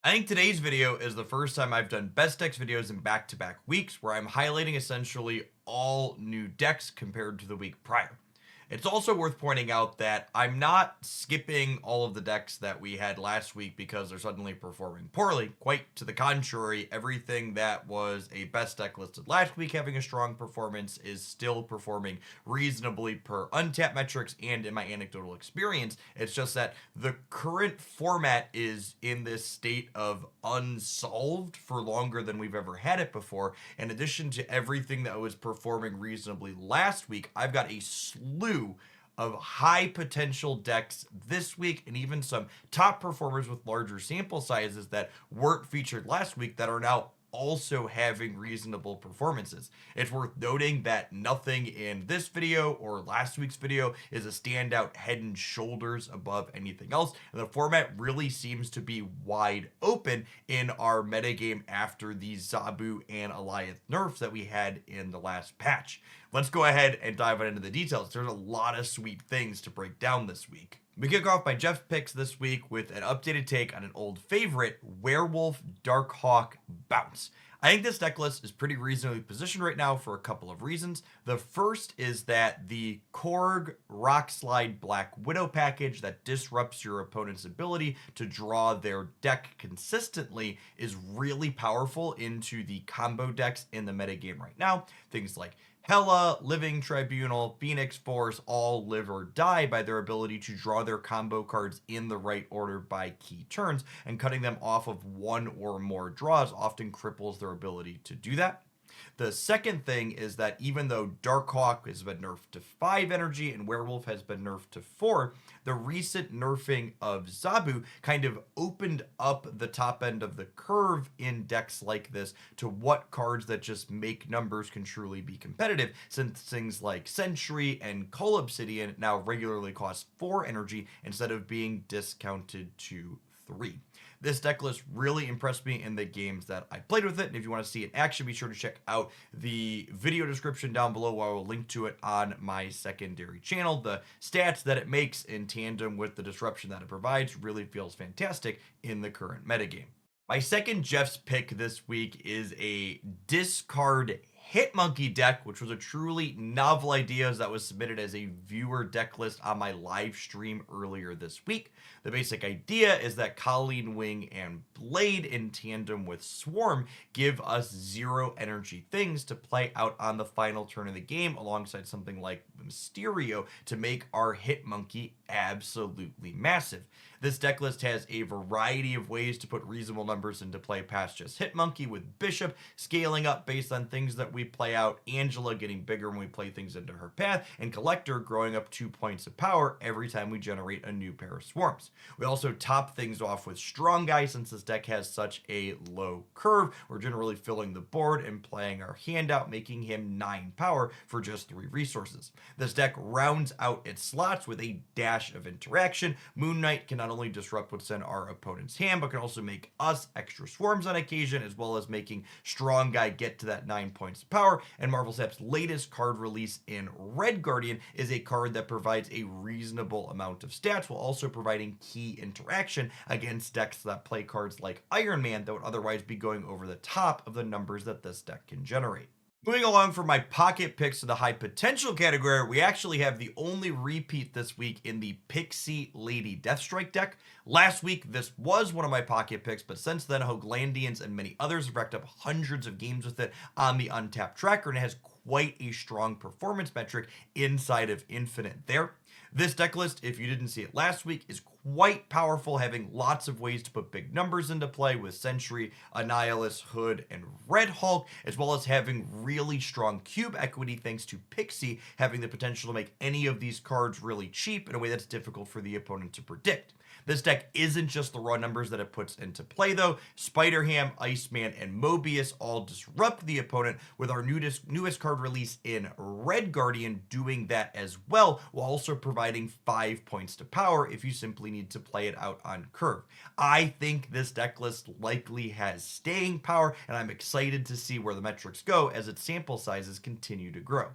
I think today's video is the first time I've done best decks videos in back-to-back weeks where I'm highlighting essentially all new decks compared to the week prior. It's also worth pointing out that I'm not skipping all of the decks that we had last week because they're suddenly performing poorly. Quite to the contrary, everything that was a best deck listed last week having a strong performance is still performing reasonably per Untapped metrics and in my anecdotal experience. It's just that the current format is in this state of unsolved for longer than we've ever had it before. In addition to everything that was performing reasonably last week, I've got a slew of high potential decks this week and even some top performers with larger sample sizes that weren't featured last week that are now also having reasonable performances. It's worth noting that nothing in this video or last week's video is a standout head and shoulders above anything else. And the format really seems to be wide open in our metagame after the Zabu and Alioth nerfs that we had in the last patch. Let's go ahead and dive into the details. There's a lot of sweet things to break down this week. We kick off by Jeff's picks this week with an updated take on an old favorite, Werewolf Darkhawk Bounce. I think this deck list is pretty reasonably positioned right now for a couple of reasons. The first is that the Korg Rockslide Black Widow package that disrupts your opponent's ability to draw their deck consistently is really powerful into the combo decks in the metagame right now. Things like Hela, Living Tribunal, Phoenix Force all live or die by their ability to draw their combo cards in the right order by key turns, and cutting them off of one or more draws often cripples their ability to do that. The second thing is that even though Darkhawk has been nerfed to 5 energy and Werewolf has been nerfed to 4, the recent nerfing of Zabu kind of opened up the top end of the curve in decks like this to what cards that just make numbers can truly be competitive, since things like Sentry and Cull Obsidian now regularly cost 4 energy instead of being discounted to 3. This deck list really impressed me in the games that I played with it. And if you want to see it in action, be sure to check out the video description down below where I will link to it on my secondary channel. The stats that it makes in tandem with the disruption that it provides really feels fantastic in the current metagame. My second Jeff's pick this week is a discard Hitmonkey deck, which was a truly novel idea that was submitted as a viewer deck list on my live stream earlier this week. The basic idea is that Colleen Wing and Blade in tandem with Swarm give us 0 energy things to play out on the final turn of the game alongside something like Mysterio to make our Hitmonkey absolutely massive. This deck list has a variety of ways to put reasonable numbers into play past just Hitmonkey, with Bishop scaling up based on things that we play out, Angela getting bigger when we play things into her path, and Collector growing up 2 points of power every time we generate a new pair of swarms. We also top things off with Strong Guy. Since this deck has such a low curve, we're generally filling the board and playing our hand out, making him 9 power for just 3 resources. This deck rounds out its slots with a dash of interaction. Moon Knight can not only disrupt what's in our opponent's hand, but can also make us extra swarms on occasion, as well as making Strong Guy get to that 9 points of power. And Marvel Snap's latest card release in Red Guardian is a card that provides a reasonable amount of stats while also providing key interaction against decks that play cards like Iron Man that would otherwise be going over the top of the numbers that this deck can generate. Moving along from my pocket picks to the high potential category, we actually have the only repeat this week in the Pixie Lady Deathstrike deck. Last week, this was one of my pocket picks, but since then, Hoaglandians and many others have racked up hundreds of games with it on the Untapped tracker, and it has quite a strong performance metric inside of Infinite there. This deck list, if you didn't see it last week, is quite powerful, having lots of ways to put big numbers into play with Sentry, Annihilus, Hood, and Red Hulk, as well as having really strong cube equity thanks to Pixie having the potential to make any of these cards really cheap in a way that's difficult for the opponent to predict. This deck isn't just the raw numbers that it puts into play, though. Spider-Ham, Iceman, and Mobius all disrupt the opponent, with our newest card release in Red Guardian doing that as well, while also providing 5 points to power if you simply need to play it out on curve. I think this deck list likely has staying power, and I'm excited to see where the metrics go as its sample sizes continue to grow.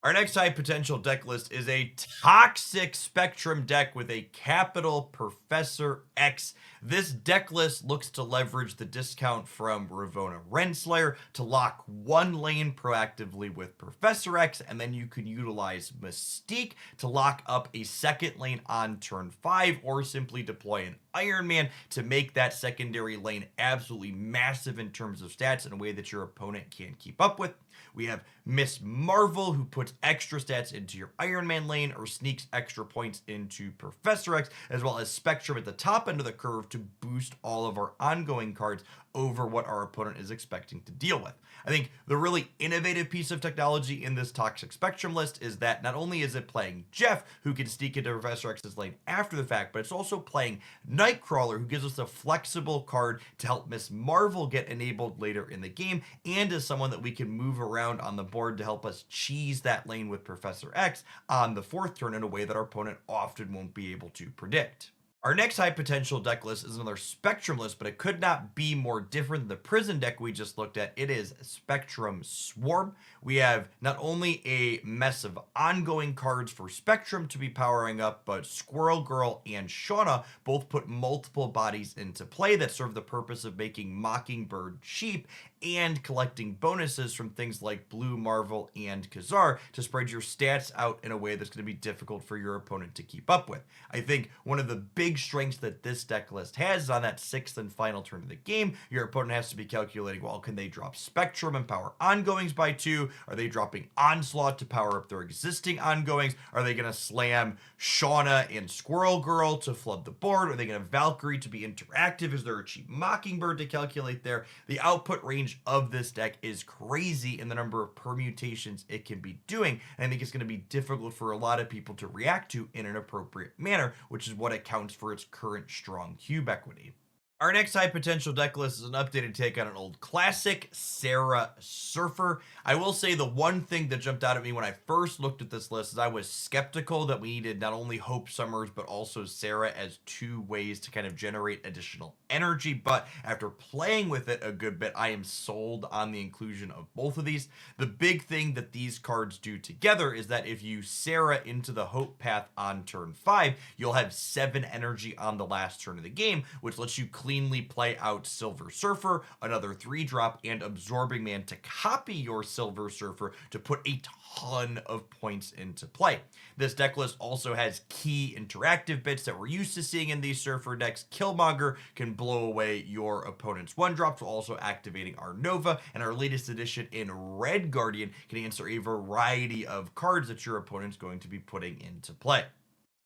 Our next high potential deck list is a toxic spectrum deck with a capital Professor X. This deck list looks to leverage the discount from Ravonna Renslayer to lock one lane proactively with Professor X, and then you can utilize Mystique to lock up a second lane on turn 5, or simply deploy an Iron Man to make that secondary lane absolutely massive in terms of stats in a way that your opponent can't keep up with. We have Miss Marvel, who puts extra stats into your Iron Man lane or sneaks extra points into Professor X, as well as Spectrum at the top end of the curve to boost all of our ongoing cards over what our opponent is expecting to deal with. I think the really innovative piece of technology in this Toxic Spectrum list is that not only is it playing Jeff, who can sneak into Professor X's lane after the fact, but it's also playing Nightcrawler, who gives us a flexible card to help Miss Marvel get enabled later in the game, and is someone that we can move around on the board to help us cheese that lane with Professor X on the 4th turn in a way that our opponent often won't be able to predict. Our next high potential deck list is another Spectrum list, but it could not be more different than the Prison deck we just looked at. It is Spectrum Swarm. We have not only a mess of ongoing cards for Spectrum to be powering up, but Squirrel Girl and Shauna both put multiple bodies into play that serve the purpose of making Mockingbird cheap and collecting bonuses from things like Blue Marvel and Kazar to spread your stats out in a way that's going to be difficult for your opponent to keep up with. I think one of the big strengths that this deck list has is on that 6th and final turn of the game, your opponent has to be calculating, well, can they drop Spectrum and power ongoings by 2? Are they dropping Onslaught to power up their existing ongoings? Are they going to slam Shauna and Squirrel Girl to flood the board? Are they going to Valkyrie to be interactive? Is there a cheap Mockingbird to calculate there? The output range of this deck is crazy in the number of permutations it can be doing, and I think it's going to be difficult for a lot of people to react to in an appropriate manner, which is what accounts for its current strong cube equity. Our next high potential deck list is an updated take on an old classic, Sarah Surfer. I will say the one thing that jumped out at me when I first looked at this list is I was skeptical that we needed not only Hope Summers, but also Sarah as 2 ways to kind of generate additional energy. But after playing with it a good bit, I am sold on the inclusion of both of these. The big thing that these cards do together is that if you Sarah into the Hope path on turn 5, you'll have 7 energy on the last turn of the game, which lets you cleanly play out Silver Surfer, another 3-drop, and Absorbing Man to copy your Silver Surfer to put a ton of points into play. This deck list also has key interactive bits that we're used to seeing in these Surfer decks. Killmonger can blow away your opponent's 1-drops while also activating our Nova, and our latest addition in Red Guardian can answer a variety of cards that your opponent's going to be putting into play.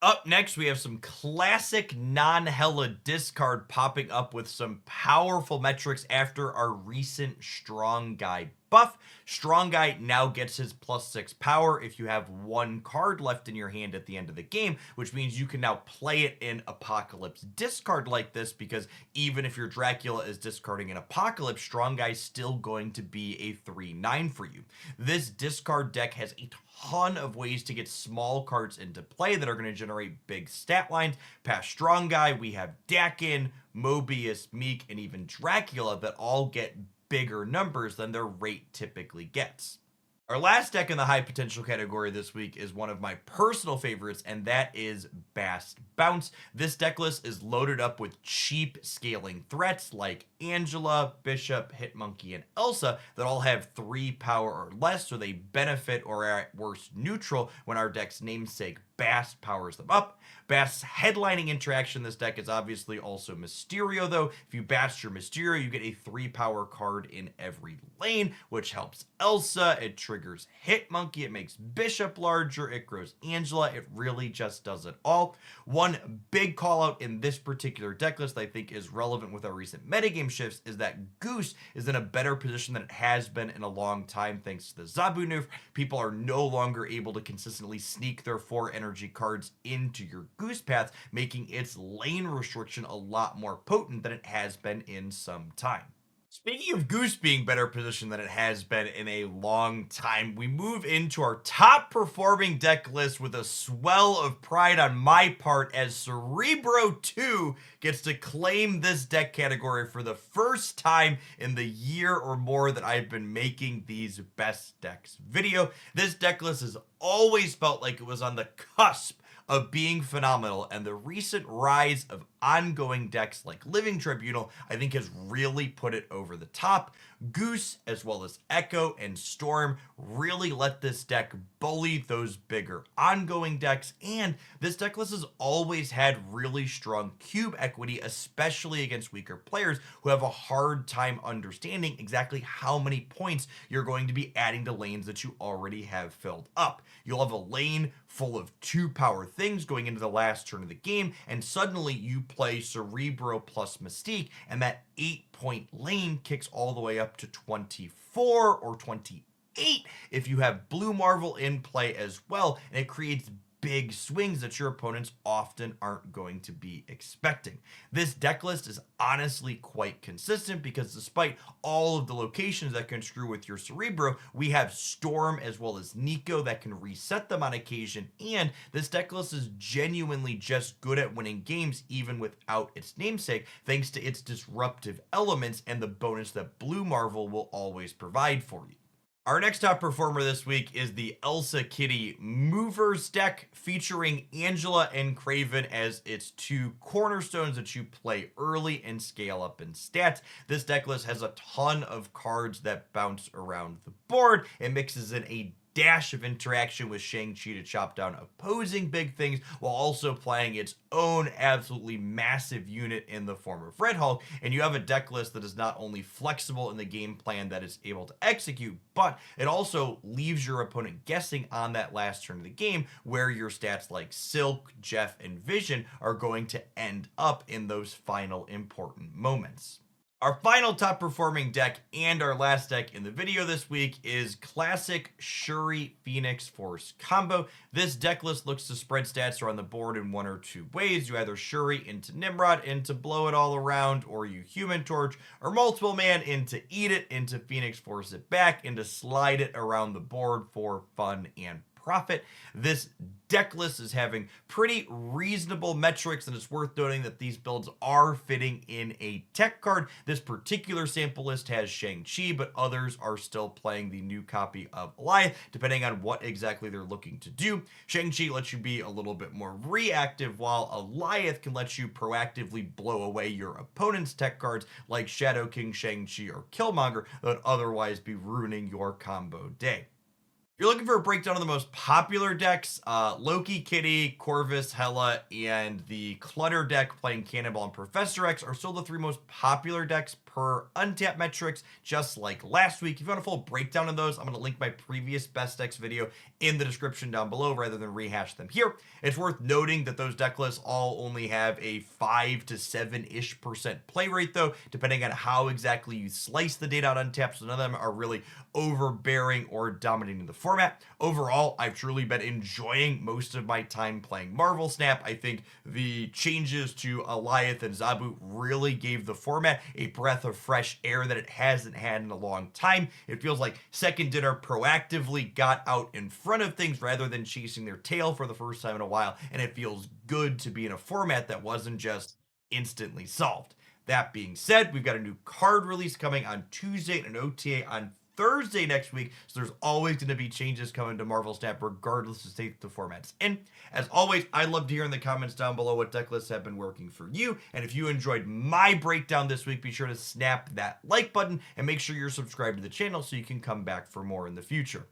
Up next, we have some classic non-Hela discard popping up with some powerful metrics after our recent Strong Guy buff. Strong Guy now gets his +6 power if you have 1 card left in your hand at the end of the game, which means you can now play it in Apocalypse discard like this, because even if your Dracula is discarding an Apocalypse, Strong Guy's still going to be a 3/9 for you. This discard deck has a ton of ways to get small cards into play that are going to generate big stat lines. Past Strong Guy, we have Dakin, Mobius, Meek, and even Dracula that all get bigger numbers than their rate typically gets. Our last deck in the high potential category this week is one of my personal favorites, and that is Bast Bounce. This deck list is loaded up with cheap scaling threats like Angela, Bishop, Hitmonkey, and Elsa that all have 3 power or less, so they benefit or are at worst neutral when our deck's namesake Bast powers them up. Bast's headlining interaction in this deck is obviously also Mysterio, though. If you Bast your Mysterio, you get a 3-power card in every lane, which helps Elsa. It triggers Hitmonkey. It makes Bishop larger. It grows Angela. It really just does it all. One big call out in this particular deck list I think is relevant with our recent metagame shifts is that Goose is in a better position than it has been in a long time thanks to the Zabu nerf. People are no longer able to consistently sneak their 4 energy cards into your Goose path, making its lane restriction a lot more potent than it has been in some time. Speaking of Goose being better positioned than it has been in a long time, we move into our top performing deck list with a swell of pride on my part as Cerebro 2 gets to claim this deck category for the first time in the year or more that I've been making these best decks video. This deck list has always felt like it was on the cusp of being phenomenal, and the recent rise of ongoing decks like Living Tribunal, I think, has really put it over the top. Goose, as well as Echo and Storm, really let this deck bully those bigger ongoing decks, and this deck list has always had really strong cube equity, especially against weaker players who have a hard time understanding exactly how many points you're going to be adding to lanes that you already have filled up. You'll have a lane full of 2-power things going into the last turn of the game, and suddenly you play Cerebro plus Mystique, and that 8-point lane kicks all the way up to 24 or 28 if you have Blue Marvel in play as well, and it creates big swings that your opponents often aren't going to be expecting. This deck list is honestly quite consistent because despite all of the locations that can screw with your Cerebro, we have Storm as well as Nico that can reset them on occasion, and this deck list is genuinely just good at winning games even without its namesake, thanks to its disruptive elements and the bonus that Blue Marvel will always provide for you. Our next top performer this week is the Elsa Kitty Movers deck, featuring Angela and Craven as its two cornerstones that you play early and scale up in stats. This deck list has a ton of cards that bounce around the board. It mixes in a dash of interaction with Shang-Chi to chop down opposing big things while also playing its own absolutely massive unit in the form of Red Hulk, and you have a deck list that is not only flexible in the game plan that it's able to execute, but it also leaves your opponent guessing on that last turn of the game where your stats like Silk, Jeff, and Vision are going to end up in those final important moments. Our final top performing deck and our last deck in the video this week is classic Shuri Phoenix Force combo. This deck list looks to spread stats around the board in one or two ways. You either Shuri into Nimrod into blow it all around, or you Human Torch, or multiple man into eat it, into Phoenix Force it back, into slide it around the board for fun and profit. This deck list is having pretty reasonable metrics, and it's worth noting that these builds are fitting in a tech card. This particular sample list has Shang-Chi, but others are still playing the new copy of Alliance, depending on what exactly they're looking to do. Shang-Chi lets you be a little bit more reactive, while Alliance can let you proactively blow away your opponent's tech cards like Shadow King, Shang-Chi, or Killmonger that would otherwise be ruining your combo day. You're looking for a breakdown of the most popular decks. Loki, Kitty, Corvus, Hela, and the Clutter deck playing Cannonball and Professor X are still the three most popular decks per Untap metrics, just like last week. If you want a full breakdown of those, I'm going to link my previous best decks video in the description down below rather than rehash them here. It's worth noting that those deck lists all only have a 5 to 7-ish% play rate, though, depending on how exactly you slice the data on Untap, so none of them are really overbearing or dominating the format. Overall, I've truly been enjoying most of my time playing Marvel Snap. I think the changes to Alliance and Zabu really gave the format a breath of fresh air that it hasn't had in a long time. It feels like Second Dinner proactively got out in front of things rather than chasing their tail for the first time in a while, and it feels good to be in a format that wasn't just instantly solved. That being said, we've got a new card release coming on Tuesday and an OTA on Thursday next week, so there's always going to be changes coming to Marvel Snap regardless of state the format's in. As always, I'd love to hear in the comments down below what deck lists have been working for you, and if you enjoyed my breakdown this week, be sure to snap that like button and make sure you're subscribed to the channel so you can come back for more in the future.